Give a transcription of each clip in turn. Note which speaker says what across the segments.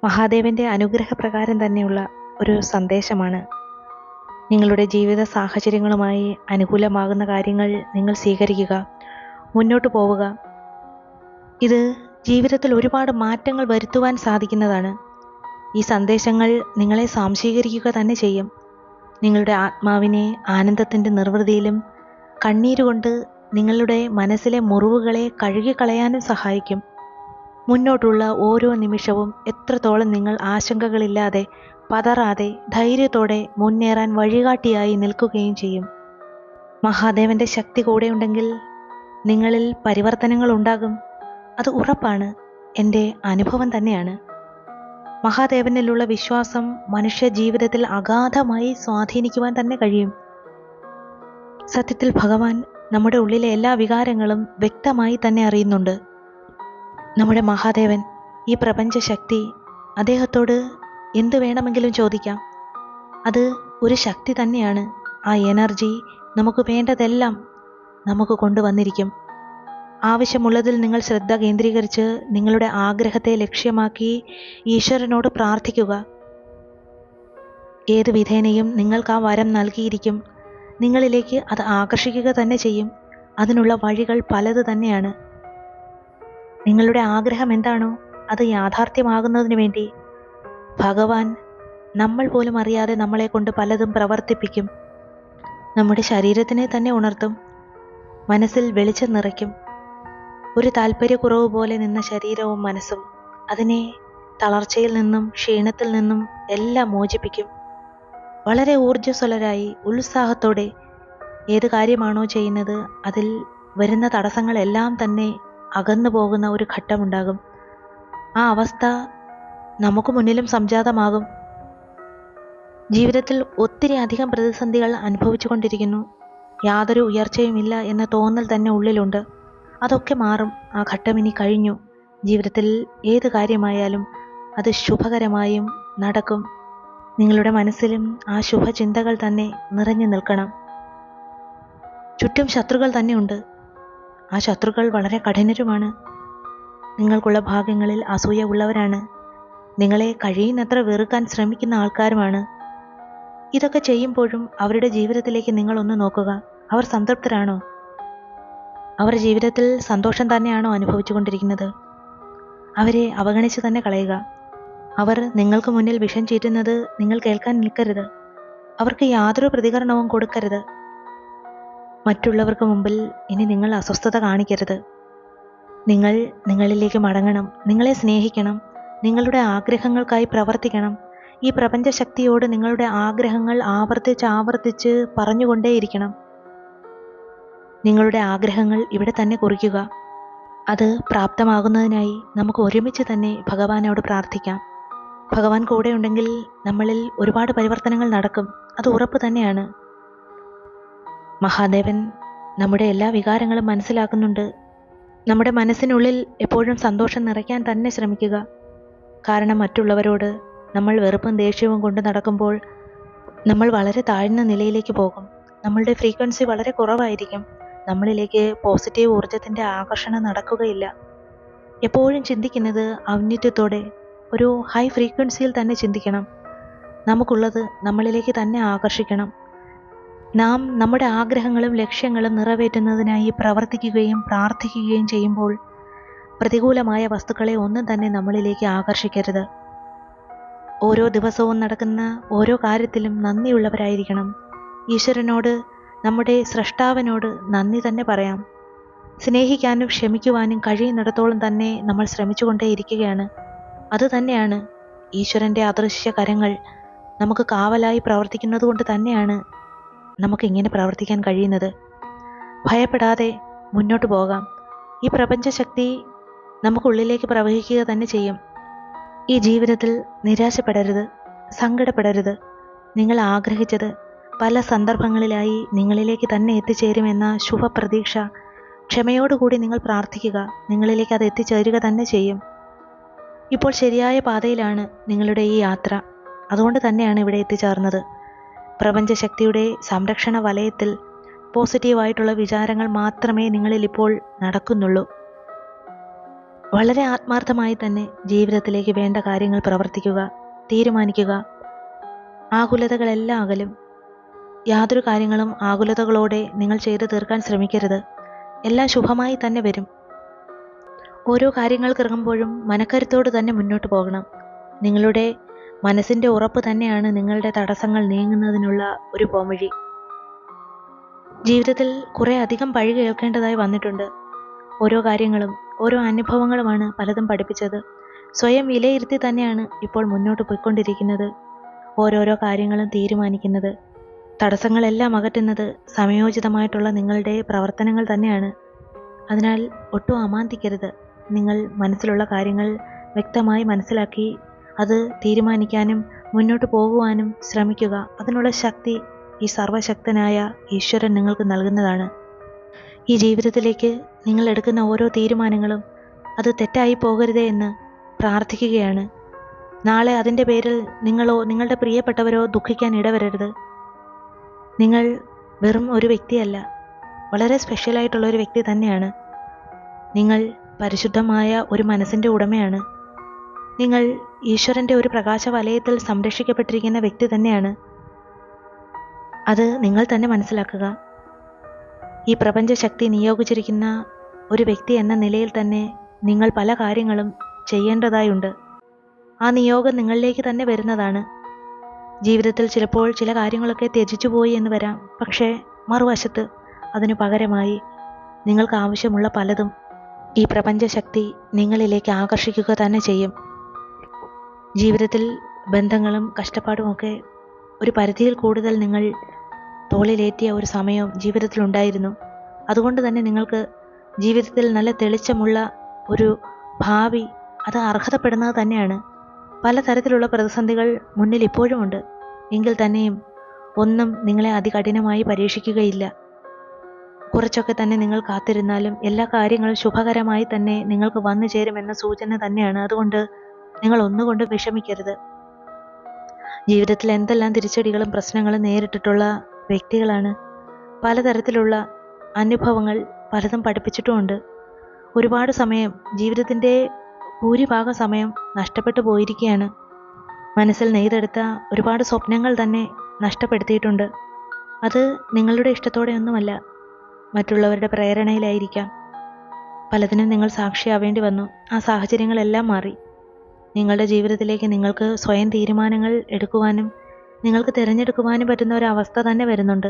Speaker 1: മഹാദേവൻ്റെ അനുഗ്രഹപ്രകാരം തന്നെയുള്ള ഒരു സന്ദേശമാണ്. നിങ്ങളുടെ ജീവിത സാഹചര്യങ്ങളുമായി അനുകൂലമാകുന്ന കാര്യങ്ങൾ നിങ്ങൾ സ്വീകരിക്കുക, മുന്നോട്ട് പോവുക. ഇത് ജീവിതത്തിൽ ഒരുപാട് മാറ്റങ്ങൾ വരുത്തുവാൻ സാധിക്കുന്നതാണ്. ഈ സന്ദേശങ്ങൾ നിങ്ങളെ സ്വാംശീകരിക്കുക തന്നെ ചെയ്യും. നിങ്ങളുടെ ആത്മാവിനെ ആനന്ദത്തിൻ്റെ നിർവൃതിയിലും കണ്ണീരുകൊണ്ട് നിങ്ങളുടെ മനസ്സിലെ മുറിവുകളെ കഴുകിക്കളയാനും സഹായിക്കും. മുന്നോട്ടുള്ള ഓരോ നിമിഷവും എത്രത്തോളം നിങ്ങൾ ആശങ്കകളില്ലാതെ പതറാതെ ധൈര്യത്തോടെ മുന്നേറാൻ വഴികാട്ടിയായി നിൽക്കുകയും ചെയ്യും. മഹാദേവൻ്റെ ശക്തി കൂടെയുണ്ടെങ്കിൽ നിങ്ങളിൽ പരിവർത്തനങ്ങൾ ഉണ്ടാകും. അത് ഉറപ്പാണ്, എൻ്റെ അനുഭവം തന്നെയാണ്. മഹാദേവനിലുള്ള വിശ്വാസം മനുഷ്യ ജീവിതത്തിൽ അഗാധമായി സ്വാധീനിക്കുവാൻ തന്നെ കഴിയും. സത്യത്തിൽ ഭഗവാൻ നമ്മുടെ ഉള്ളിലെ എല്ലാ വികാരങ്ങളും വ്യക്തമായി തന്നെ അറിയുന്നുണ്ട്. നമ്മുടെ മഹാദേവൻ, ഈ പ്രപഞ്ച ശക്തി, അദ്ദേഹത്തോട് എന്തു വേണമെങ്കിലും ചോദിക്കാം. അത് ഒരു ശക്തി തന്നെയാണ്. ആ എനർജി നമുക്ക് വേണ്ടതെല്ലാം നമുക്ക് കൊണ്ടുവന്നിരിക്കും. ആവശ്യമുള്ളതിൽ നിങ്ങൾ ശ്രദ്ധ കേന്ദ്രീകരിച്ച് നിങ്ങളുടെ ആഗ്രഹത്തെ ലക്ഷ്യമാക്കി ഈശ്വരനോട് പ്രാർത്ഥിക്കുക. ഏത് വിധേനയും നിങ്ങൾക്ക് ആ വരം നൽകിയിരിക്കും. നിങ്ങളിലേക്ക് അത് ആകർഷിക്കുക തന്നെ ചെയ്യും. അതിനുള്ള വഴികൾ പലത് തന്നെയാണ്. നിങ്ങളുടെ ആഗ്രഹം എന്താണോ അത് യാഥാർത്ഥ്യമാകുന്നതിന് വേണ്ടി ഭഗവാൻ നമ്മൾ പോലും അറിയാതെ നമ്മളെ കൊണ്ട് പലതും പ്രവർത്തിപ്പിക്കും. നമ്മുടെ ശരീരത്തിനെ തന്നെ ഉണർത്തും, മനസ്സിൽ വെളിച്ചം നിറയ്ക്കും. ഒരു താല്പര്യക്കുറവ് പോലെ നിന്ന ശരീരവും മനസ്സും അതിനെ തളർച്ചയിൽ നിന്നും ക്ഷീണത്തിൽ നിന്നും എല്ലാം മോചിപ്പിക്കും. വളരെ ഊർജ്ജസ്വലരായി ഉത്സാഹത്തോടെ ഏത് കാര്യമാണോ ചെയ്യുന്നത് അതിൽ വരുന്ന തടസ്സങ്ങളെല്ലാം തന്നെ അകന്നു പോകുന്ന ഒരു ഘട്ടമുണ്ടാകും. ആ അവസ്ഥ നമുക്ക് മുന്നിലും സംജാതമാകും. ജീവിതത്തിൽ ഒത്തിരി അധികം പ്രതിസന്ധികൾ അനുഭവിച്ചു കൊണ്ടിരിക്കുന്നു. യാതൊരു ഉയർച്ചയുമില്ല എന്ന തോന്നൽ തന്നെ ഉള്ളിലുണ്ട്. അതൊക്കെ മാറും. ആ ഘട്ടം ഇനി കഴിഞ്ഞു. ജീവിതത്തിൽ ഏത് കാര്യമായാലും അത് ശുഭകരമായും നടക്കും. നിങ്ങളുടെ മനസ്സിലും ആ ശുഭചിന്തകൾ തന്നെ നിറഞ്ഞു നിൽക്കണം. ചുറ്റും ശത്രുക്കൾ തന്നെയുണ്ട്. ആ ശത്രുക്കൾ വളരെ കഠിനരുമാണ്. നിങ്ങൾക്കുള്ള ഭാഗ്യങ്ങളിൽ അസൂയ ഉള്ളവരാണ്. നിങ്ങളെ കഴിയുന്നത്ര വെറുക്കാൻ ശ്രമിക്കുന്ന ആൾക്കാരുമാണ്. ഇതൊക്കെ ചെയ്യുമ്പോഴും അവരുടെ ജീവിതത്തിലേക്ക് നിങ്ങളൊന്ന് നോക്കുക. അവർ സംതൃപ്തരാണോ? അവർ ജീവിതത്തിൽ സന്തോഷം തന്നെയാണോ അനുഭവിച്ചു കൊണ്ടിരിക്കുന്നത്? അവരെ അവഗണിച്ച് തന്നെ കളയുക. അവർ നിങ്ങൾക്ക് മുന്നിൽ വിഷം ചീറ്റുന്നത് നിങ്ങൾ കേൾക്കാൻ നിൽക്കരുത്. അവർക്ക് യാതൊരു പ്രതികരണവും കൊടുക്കരുത്. മറ്റുള്ളവർക്ക് മുമ്പിൽ ഇനി നിങ്ങൾ അസ്വസ്ഥത കാണിക്കരുത്. നിങ്ങൾ നിങ്ങളിലേക്ക് മടങ്ങണം. നിങ്ങളെ സ്നേഹിക്കണം. നിങ്ങളുടെ ആഗ്രഹങ്ങൾക്കായി പ്രവർത്തിക്കണം. ഈ പ്രപഞ്ച ശക്തിയോട് നിങ്ങളുടെ ആഗ്രഹങ്ങൾ ആവർത്തിച്ച് പറഞ്ഞുകൊണ്ടേയിരിക്കണം. നിങ്ങളുടെ ആഗ്രഹങ്ങൾ ഇവിടെ തന്നെ കുറിക്കുക. അത് പ്രാപ്തമാകുന്നതിനായി നമുക്ക് ഒരുമിച്ച് തന്നെ ഭഗവാനോട് പ്രാർത്ഥിക്കാം. ഭഗവാൻ കൂടെ ഉണ്ടെങ്കിൽ നമ്മളിൽ ഒരുപാട് പരിവർത്തനങ്ങൾ നടക്കും. അത് ഉറപ്പ് തന്നെയാണ്. മഹാദേവൻ നമ്മുടെ എല്ലാ വികാരങ്ങളും മനസ്സിലാക്കുന്നുണ്ട്. നമ്മുടെ മനസ്സിനുള്ളിൽ എപ്പോഴും സന്തോഷം നിറയ്ക്കാൻ തന്നെ ശ്രമിക്കുക. കാരണം മറ്റുള്ളവരോട് നമ്മൾ വെറുപ്പും ദേഷ്യവും കൊണ്ട് നടക്കുമ്പോൾ നമ്മൾ വളരെ താഴ്ന്ന നിലയിലേക്ക് പോകും. നമ്മളുടെ ഫ്രീക്വൻസി വളരെ കുറവായിരിക്കും. നമ്മളിലേക്ക് പോസിറ്റീവ് ഊർജത്തിൻ്റെ ആകർഷണം നടക്കുകയില്ല. എപ്പോഴും ചിന്തിക്കുന്നത് ഔന്നത്യത്തോടെ ഒരു ഹൈ ഫ്രീക്വൻസിയിൽ തന്നെ ചിന്തിക്കണം. നമുക്കുള്ളത് നമ്മളിലേക്ക് തന്നെ ആകർഷിക്കണം. നാം നമ്മുടെ ആഗ്രഹങ്ങളും ലക്ഷ്യങ്ങളും നിറവേറ്റുന്നതിനായി പ്രവർത്തിക്കുകയും പ്രാർത്ഥിക്കുകയും ചെയ്യുമ്പോൾ പ്രതികൂലമായ വസ്തുക്കളെ ഒന്നും തന്നെ നമ്മളിലേക്ക് ആകർഷിക്കരുത്. ഓരോ ദിവസവും നടക്കുന്ന ഓരോ കാര്യത്തിലും നന്ദിയുള്ളവരായിരിക്കണം. ഈശ്വരനോട്, നമ്മുടെ സ്രഷ്ടാവിനോട് നന്ദി തന്നെ പറയാം. സ്നേഹിക്കാനും ക്ഷമിക്കുവാനും കഴിയുന്നിടത്തോളം തന്നെ നമ്മൾ ശ്രമിച്ചുകൊണ്ടേയിരിക്കുകയാണ്. അതുതന്നെയാണ് ഈശ്വരൻ്റെ അദൃശ്യ കരങ്ങൾ നമുക്ക് കാവലായി പ്രവർത്തിക്കുന്നത് കൊണ്ട് തന്നെയാണ് നമുക്കിങ്ങനെ പ്രവർത്തിക്കാൻ കഴിയുന്നത്. ഭയപ്പെടാതെ മുന്നോട്ട് പോകാം. ഈ പ്രപഞ്ചശക്തി നമുക്കുള്ളിലേക്ക് പ്രവഹിക്കുക തന്നെ ചെയ്യും. ഈ ജീവിതത്തിൽ നിരാശപ്പെടരുത്, സങ്കടപ്പെടരുത്. നിങ്ങൾ ആഗ്രഹിച്ചത് പല സന്ദർഭങ്ങളിലായി നിങ്ങളിലേക്ക് തന്നെ എത്തിച്ചേരുമെന്ന ശുഭപ്രതീക്ഷ ക്ഷമയോടുകൂടി നിങ്ങൾ പ്രാർത്ഥിക്കുക. നിങ്ങളിലേക്ക് അത് എത്തിച്ചേരുക തന്നെ ചെയ്യും. ഇപ്പോൾ ശരിയായ പാതയിലാണ് നിങ്ങളുടെ ഈ യാത്ര. അതുകൊണ്ട് തന്നെയാണ് ഇവിടെ എത്തിച്ചേർന്നത്. പ്രപഞ്ചശക്തിയുടെ സംരക്ഷണ വലയത്തിൽ പോസിറ്റീവായിട്ടുള്ള വിചാരങ്ങൾ മാത്രമേ നിങ്ങളിൽ ഇപ്പോൾ നടക്കുന്നുള്ളൂ. വളരെ ആത്മാർത്ഥമായി തന്നെ ജീവിതത്തിലേക്ക് വേണ്ട കാര്യങ്ങൾ പ്രവർത്തിക്കുക, തീരുമാനിക്കുക. ആകുലതകളെല്ലാം അകലും. യാതൊരു കാര്യങ്ങളും ആകുലതകളോടെ നിങ്ങൾ ചെയ്തു തീർക്കാൻ ശ്രമിക്കരുത്. എല്ലാം ശുഭമായി തന്നെ വരും. ഓരോ കാര്യങ്ങൾക്കിറങ്ങുമ്പോഴും മനക്കരുത്തോട് തന്നെ മുന്നോട്ട് പോകണം. നിങ്ങളുടെ മനസ്സിൻ്റെ ഉറപ്പ് തന്നെയാണ് നിങ്ങളുടെ തടസ്സങ്ങൾ നീങ്ങുന്നതിനുള്ള ഒരു പോംവഴി. ജീവിതത്തിൽ കുറേ അധികം പഴി കേൾക്കേണ്ടതായി വന്നിട്ടുണ്ട്. ഓരോ കാര്യങ്ങളും ഓരോ അനുഭവങ്ങളുമാണ് പലതും പഠിപ്പിച്ചത്. സ്വയം വിലയിരുത്തി തന്നെയാണ് ഇപ്പോൾ മുന്നോട്ട് പോയിക്കൊണ്ടിരിക്കുന്നത്. ഓരോരോ കാര്യങ്ങളും തീരുമാനിക്കുന്നത്, തടസ്സങ്ങളെല്ലാം അകറ്റുന്നത് സമയോചിതമായിട്ടുള്ള നിങ്ങളുടെ പ്രവർത്തനങ്ങൾ തന്നെയാണ്. അതിനാൽ ഒട്ടും അമാന്തിക്കരുത്. നിങ്ങൾ മനസ്സിലുള്ള കാര്യങ്ങൾ വ്യക്തമായി മനസ്സിലാക്കി അത് തീരുമാനിക്കാനും മുന്നോട്ട് പോകുവാനും ശ്രമിക്കുക. അതിനുള്ള ശക്തി ഈ സർവശക്തനായ ഈശ്വരൻ നിങ്ങൾക്ക് നൽകുന്നതാണ്. ഈ ജീവിതത്തിലേക്ക് നിങ്ങൾ എടുക്കുന്ന ഓരോ തീരുമാനങ്ങളും അത് തെറ്റായി പോകരുതേ എന്ന് പ്രാർത്ഥിക്കുകയാണ്. നാളെ അതിൻ്റെ പേരിൽ നിങ്ങളോ നിങ്ങളുടെ പ്രിയപ്പെട്ടവരോ ദുഃഖിക്കാൻ ഇടവരരുത്. നിങ്ങൾ വെറും ഒരു വ്യക്തിയല്ല, വളരെ സ്പെഷ്യലായിട്ടുള്ള ഒരു വ്യക്തി തന്നെയാണ്. നിങ്ങൾ പരിശുദ്ധമായ ഒരു മനസ്സിൻ്റെ ഉടമയാണ്. നിങ്ങൾ ഈശ്വരൻ്റെ ഒരു പ്രകാശ വലയത്തിൽ സംരക്ഷിക്കപ്പെട്ടിരിക്കുന്ന വ്യക്തി തന്നെയാണ്. അത് നിങ്ങൾ തന്നെ മനസ്സിലാക്കുക. ഈ പ്രപഞ്ചശക്തി നിയോഗിച്ചിരിക്കുന്ന ഒരു വ്യക്തി എന്ന നിലയിൽ തന്നെ നിങ്ങൾ പല കാര്യങ്ങളും ചെയ്യേണ്ടതായുണ്ട്. ആ നിയോഗം നിങ്ങളിലേക്ക് തന്നെ വരുന്നതാണ്. ജീവിതത്തിൽ ചിലപ്പോൾ ചില കാര്യങ്ങളൊക്കെ ത്യജിച്ചു പോയി എന്ന് വരാം. പക്ഷേ മറുവശത്ത് അതിനു പകരമായി നിങ്ങൾക്ക് ആവശ്യമുള്ള പലതും ഈ പ്രപഞ്ചശക്തി നിങ്ങളിലേക്ക് ആകർഷിക്കുക തന്നെ ചെയ്യും. ജീവിതത്തിൽ ബന്ധങ്ങളും കഷ്ടപ്പാടുമൊക്കെ ഒരു പരിധിയിൽ കൂടുതൽ നിങ്ങൾ തോളിലേറ്റിയ ഒരു സമയം ജീവിതത്തിലുണ്ടായിരുന്നു. അതുകൊണ്ട് തന്നെ നിങ്ങൾക്ക് ജീവിതത്തിൽ നല്ല തെളിച്ചമുള്ള ഒരു ഭാവി അത് അർഹതപ്പെടുന്നത് തന്നെയാണ്. പലതരത്തിലുള്ള പ്രതിസന്ധികൾ മുന്നിൽ ഇപ്പോഴുമുണ്ട്. എങ്കിൽ തന്നെയും ഒന്നും നിങ്ങളെ അതികഠിനമായി പരീക്ഷിക്കുകയില്ല. കുറച്ചൊക്കെ തന്നെ നിങ്ങൾ കാത്തിരുന്നാലും എല്ലാ കാര്യങ്ങളും ശുഭകരമായി തന്നെ നിങ്ങൾക്ക് വന്നു ചേരുമെന്ന സൂചന തന്നെയാണ്. അതുകൊണ്ട് നിങ്ങൾ ഒന്നുകൊണ്ട് വിഷമിക്കരുത്. ജീവിതത്തിൽ എന്തെല്ലാം തിരിച്ചടികളും പ്രശ്നങ്ങളും നേരിട്ടിട്ടുള്ള വ്യക്തികളാണ്. പലതരത്തിലുള്ള അനുഭവങ്ങൾ പലതും പഠിപ്പിച്ചിട്ടുമുണ്ട്. ഒരുപാട് സമയം, ജീവിതത്തിൻ്റെ ഭൂരിഭാഗ സമയം നഷ്ടപ്പെട്ടു പോയിരിക്കുകയാണ്. മനസ്സിൽ നെയ്തെടുത്ത ഒരുപാട് സ്വപ്നങ്ങൾ തന്നെ നഷ്ടപ്പെടുത്തിയിട്ടുണ്ട്. അത് നിങ്ങളുടെ ഇഷ്ടത്തോടെ ഒന്നുമല്ല, മറ്റുള്ളവരുടെ പ്രേരണയിലായിരിക്കാം. പലതിനും നിങ്ങൾ സാക്ഷിയാവേണ്ടി വന്നു. ആ സാഹചര്യങ്ങളെല്ലാം മാറി. നിങ്ങളുടെ ജീവിതത്തിലേക്ക് നിങ്ങൾക്ക് സ്വയം തീരുമാനങ്ങൾ എടുക്കുവാനും നിങ്ങൾക്ക് തിരഞ്ഞെടുക്കുവാനും പറ്റുന്ന ഒരവസ്ഥ തന്നെ വരുന്നുണ്ട്.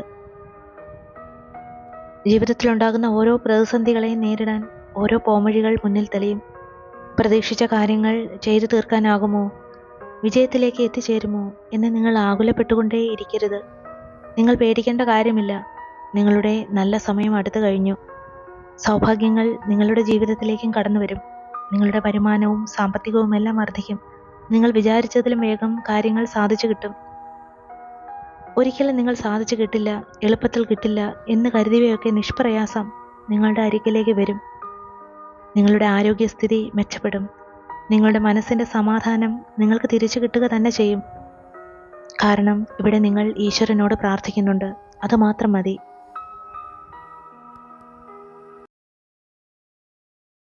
Speaker 1: ജീവിതത്തിലുണ്ടാകുന്ന ഓരോ പ്രതിസന്ധികളെയും നേരിടാൻ ഓരോ പോംവഴികൾ മുന്നിൽ തെളിയും. പ്രതീക്ഷിച്ച കാര്യങ്ങൾ ചെയ്തു തീർക്കാനാകുമോ, വിജയത്തിലേക്ക് എത്തിച്ചേരുമോ എന്ന് നിങ്ങൾ ആകുലപ്പെട്ടുകൊണ്ടേ ഇരിക്കരുത്. നിങ്ങൾ പേടിക്കേണ്ട കാര്യമില്ല. നിങ്ങളുടെ നല്ല സമയം അടുത്തു കഴിഞ്ഞു. സൗഭാഗ്യങ്ങൾ നിങ്ങളുടെ ജീവിതത്തിലേക്കും കടന്നു വരും. നിങ്ങളുടെ വരുമാനവും സാമ്പത്തികവും എല്ലാം വർദ്ധിക്കും. നിങ്ങൾ വിചാരിച്ചതിലും വേഗം കാര്യങ്ങൾ സാധിച്ചു കിട്ടും. ഒരിക്കലും നിങ്ങൾ സാധിച്ചു കിട്ടില്ല, എളുപ്പത്തിൽ കിട്ടില്ല എന്ന് കരുതിയവയൊക്കെ നിഷ്പ്രയാസം നിങ്ങളുടെ അരികിലേക്ക് വരും. നിങ്ങളുടെ ആരോഗ്യസ്ഥിതി മെച്ചപ്പെടും. നിങ്ങളുടെ മനസ്സിൻ്റെ സമാധാനം നിങ്ങൾക്ക് തിരിച്ചു കിട്ടുക തന്നെ ചെയ്യും. കാരണം ഇവിടെ നിങ്ങൾ ഈശ്വരനോട് പ്രാർത്ഥിക്കുന്നുണ്ട്. അതുമാത്രം മതി.